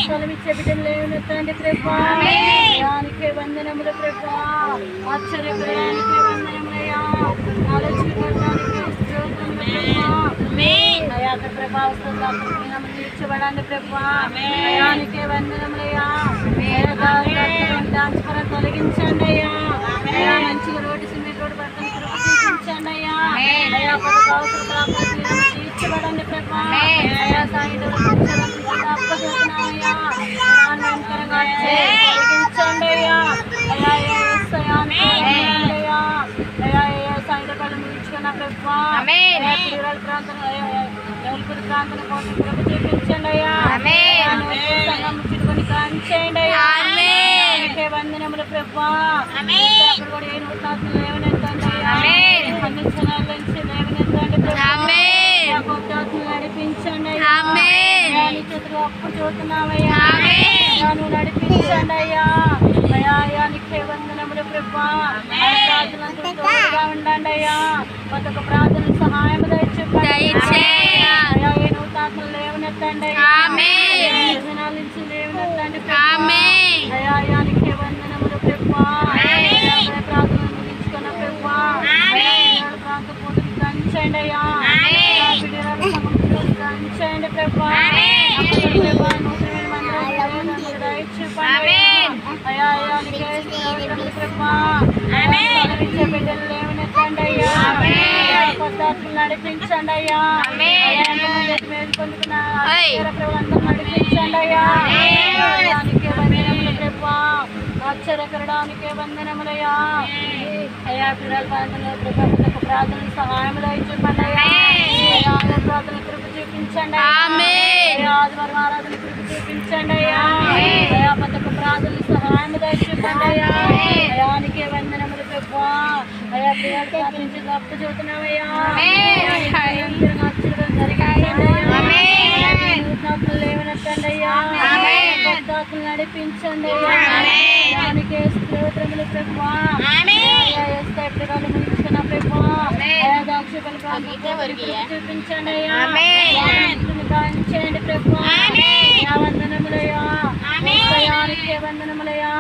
తొలగించే బిడ్డలు లేవనెత్తండి ప్రభా. దానికే వందనములు ప్రభా. ఆశ్చర్యకరానికి వందనములయ్యా. ఆలోచించడానికి అయాత ప్రభావంతో తీర్చబడండి ప్రభా. అయానికే వందనములయ్యా. దాచిపరం తొలగించండి అయ్యా. మంచిగా రోడ్డు సిమెంట్ రోడ్డు పడుతుంది చూపించండి అయ్యా. తీర్చబడండి ప్రభా. అప్పచెప్తున్నామయ్యా. తొలగించండి అయ్యా. సాయంత్రకాలం ముగించుకున్న ప్రభా. ప్రాంతం కోసం ప్రభు చూపించండి అయ్యా. ముచ్చుకొని కాంచేయండి అయ్యా. వందనములు ప్రభా. కూడా ఏ నూతనాత్మలు లేవనెత్తండి అయ్యా. అందించనాల నుంచి లేవనెత్తండి ప్రభా. నడిపించండి అయ్యా. చేతులు అప్పు చూస్తున్నామయ్యా. నువ్వు నడిపించండి అయ్యా. అయానికి వందనములు ప్రభా. ప్రార్థనలతో తోడుగా ఉండండి అయ్యా. కొత్త ప్రార్థన సహాయం దయచేయండి. నూతనాత్మలు లేవనెత్తండి అయ్యా. నుంచి లేవనెత్తండి అయానికి వందనములు ప్రభా. ప్రార్థన ముగించుకున్న ప్రభా. ప్రాంత పూజలు కంచండి అయ్యా. కంచండి ప్రభా. అయానికి ప్రభా. బిడ్డలు లేవనెత్తండి అయ్యా. కొత్తాత్మలు నడిపించండి అయ్యా. పొందుకున్న నడిపించండి అయ్యా. వందనములు ప్రభా. ఆశ్చర్యకరడానికి వందనములయ్యా. అయ్యా పిల్లల ప్రార్థనలకు ప్రార్థన సహాయములు ఇచ్చుకోండి అయ్యా. ప్రార్థన కృప చూపించండి. ఆదివారం ఆరాధన కృప చూపించండి అయ్యా. పథక ప్రార్థన సహాయము దయచూపండి అయ్యా. అయానికే వందనములు ప్రభా. అయ్యా పిల్లలు ప్రార్థించి తప్పు చూస్తున్నామయ్యా. లేవనెత్తండి అయ్యా. నడిపించండి అయ్యా. స్తోత్రములు ప్రభా. ముగించుకున్న ప్రభా. దాక్షపల్లి ప్రాంతం చూపించండి అయ్యా. కాంచేయండి ప్రభా. వందనములయ్యా. వందనములయ్యా.